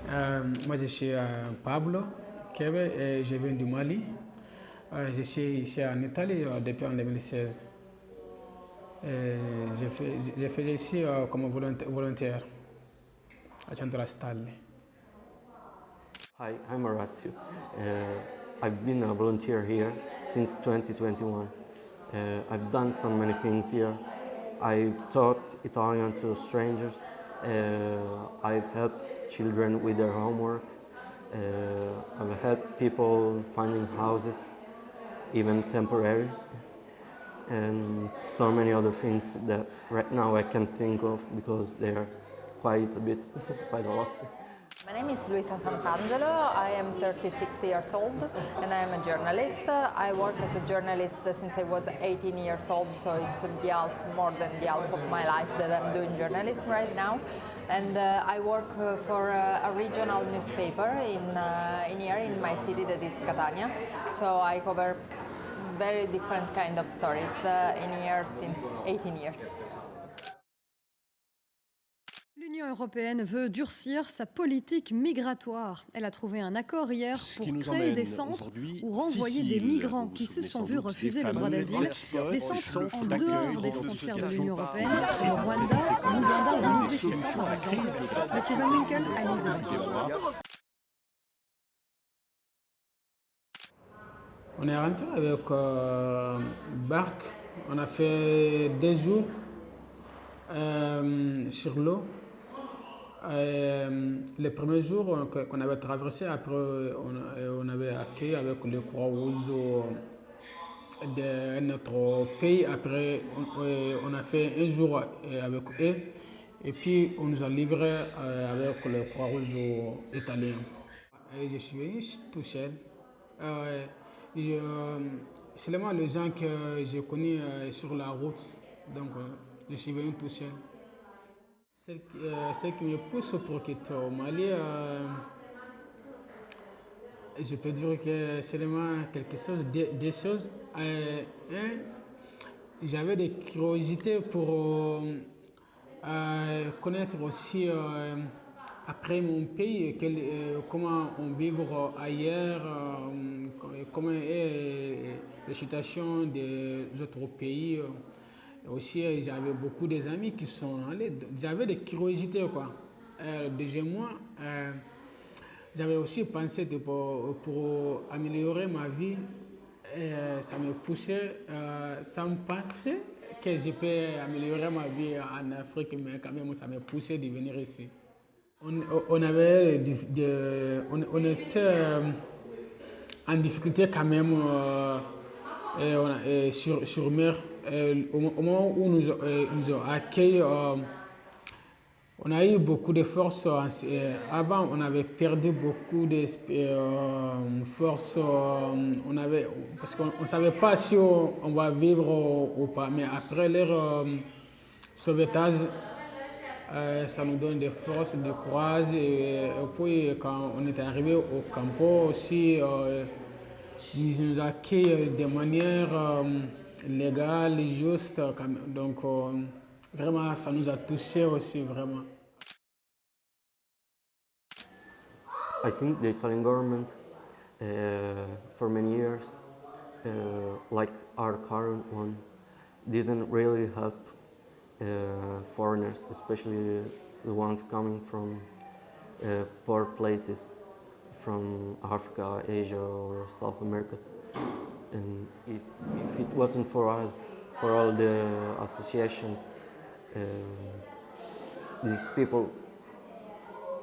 Moi, je suis Pablo Kebe et je viens du Mali. Je suis ici en Italie depuis en 2016. Je fais ici comme volontaire à centro stelle. Hi, I'm Orazio. I've been a volunteer here since 2021. I've done so many things here. I've taught Italian to strangers. I've helped children with their homework. I've helped people finding houses, even temporary, and so many other things that right now I can't think of because they are quite a bit, quite a lot. My name is Luisa Sant'Angelo. I am 36 years old and I am a journalist. I work as a journalist since I was 18 years old, so it's more than the half of my life that I'm doing journalism right now. And I work for a regional newspaper in here in my city, that is Catania. So I cover very different kind of stories in here since 18 years. L'Union européenne veut durcir sa politique migratoire. Elle a trouvé un accord hier pour créer des centres ou renvoyer des migrants qui se sont vus refuser le droit d'asile. Des centres en dehors des frontières de l'Union européenne, au Rwanda, en Ouganda ou en Ouzbékistan par exemple. Mathieu Van Winkel, Alice de Bastille. On est rentré avec barque. On a fait 2 jours sur l'eau. Les premiers jours qu'on avait traversé, après on avait accueilli avec le Croix-Rouge de notre pays. Après on a fait 1 jour avec eux et puis on nous a livré avec le Croix-Rouge italien. Et je suis venu tout seul. Seulement les gens que j'ai connus sur la route, donc je suis venu tout seul. Ce qui me pousse pour quitter au Mali, je peux dire que c'est vraiment quelque chose, des choses. J'avais des curiosités pour connaître aussi après mon pays comment on vit ailleurs, comment est la situation des autres pays. Aussi, j'avais beaucoup d'amis qui sont allés. J'avais des curiosités, quoi. Deuxièmement, j'avais aussi pensé pour améliorer ma vie. Ça me poussait sans penser que je peux améliorer ma vie en Afrique, mais quand même, ça me poussait de venir ici. On était en difficulté quand même sur mer. Au moment où nous ont accueillis, on a eu beaucoup de force. Avant, on avait perdu beaucoup de force. Parce qu'on ne savait pas si on va vivre ou pas. Mais après leur sauvetage, ça nous donne des forces, du courage. Et puis, quand on est arrivé au campo aussi, ils nous accueillent de manière légale, juste. Donc, vraiment, ça nous a touchés aussi, vraiment. I think the Italian government, for many years, like our current one, didn't really help foreigners, especially the ones coming from poor places, from Africa, Asia, or South America. And if it wasn't for us, for all the associations, these people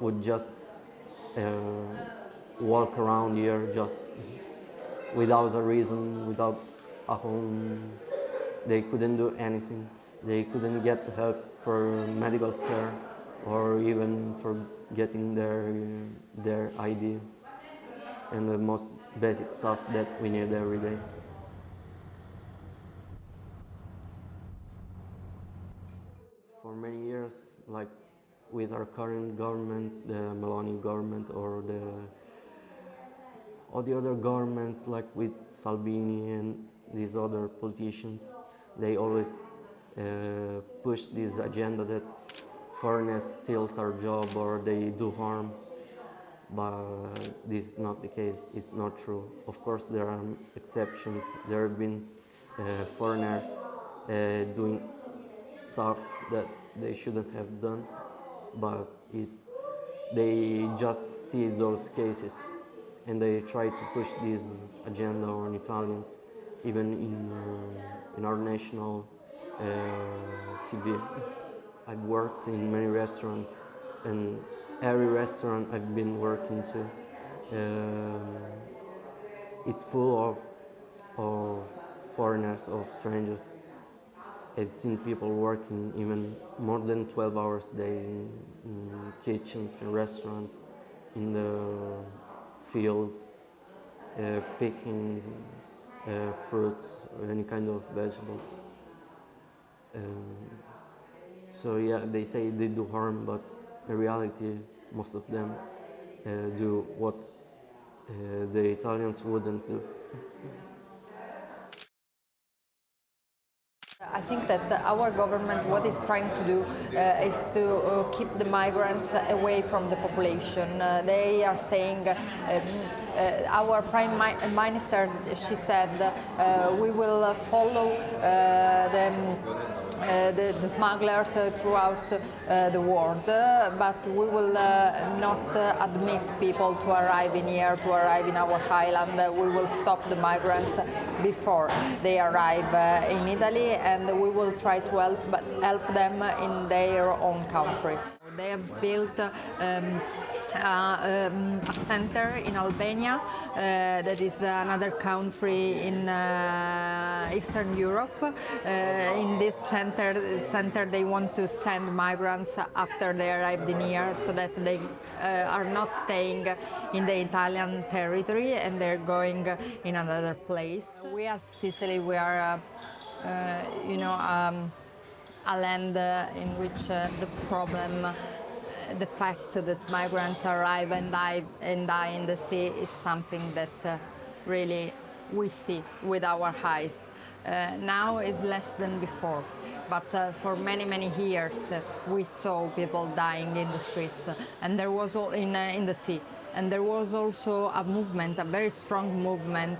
would just walk around here just without a reason, without a home. They couldn't do anything. They couldn't get help for medical care or even for getting their ID and the most basic stuff that we need every day. For many years, like with our current government, the Meloni government, or the other governments, like with Salvini and these other politicians, they always push this agenda that foreigners steals our job or they do harm. but this is not the case, it's not true. Of course there are exceptions, there have been foreigners doing stuff that they shouldn't have done, but they just see those cases and they try to push this agenda on Italians, even in our national TV. I've worked in many restaurants, and every restaurant I've been working to, it's full of foreigners, of strangers. I've seen people working even more than 12 hours a day in kitchens, in restaurants, in the fields, picking fruits, any kind of vegetables. So yeah, they say they do harm, but in reality, most of them do what the Italians wouldn't do. I think that our government, what it's trying to do is to keep the migrants away from the population. They are saying, our Prime Minister, she said, we will follow the smugglers throughout the world, but we will not admit people to arrive in here, to arrive in our island. We will stop the migrants before they arrive in Italy, and we will try to help them in their own country. They have built a center in Albania, that is another country in Eastern Europe. In this center they want to send migrants after they arrived in here, so that they are not staying in the Italian territory and they're going in another place. We as Sicily, we are a land in which the problem, the fact that migrants arrive and die in the sea is something that really we see with our eyes. Now is less than before, but for many years we saw people dying in the streets, and there was in the sea. And there was also a movement, a very strong movement,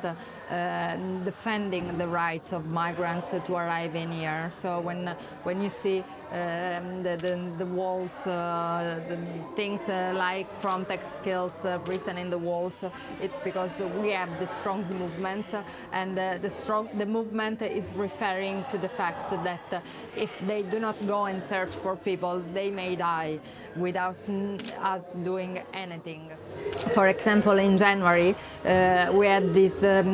defending the rights of migrants to arrive in here. So when you see the walls, the things like Frontex kills written in the walls, it's because we have the strong movements, and the movement is referring to the fact that if they do not go and search for people, they may die without us doing anything. For example, in January, we had this the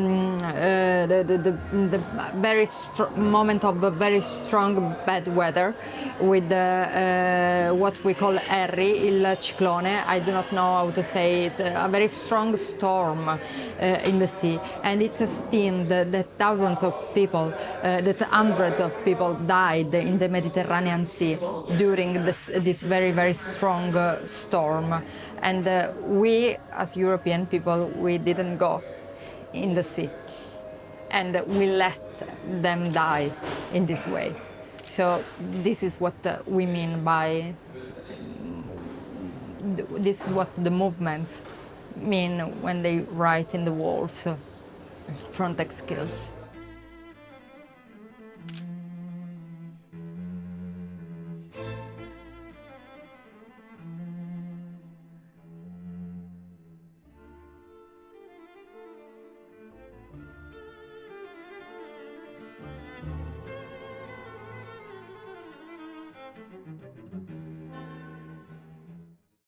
very moment of very strong bad weather with what we call il ciclone. I do not know how to say it. A very strong storm in the sea, and it's esteemed that thousands of people, that hundreds of people died in the Mediterranean Sea during this very strong storm. And we, as European people, we didn't go in the sea, and we let them die in this way. So this is what we mean by, this is what the movements mean when they write in the walls, Frontex kills.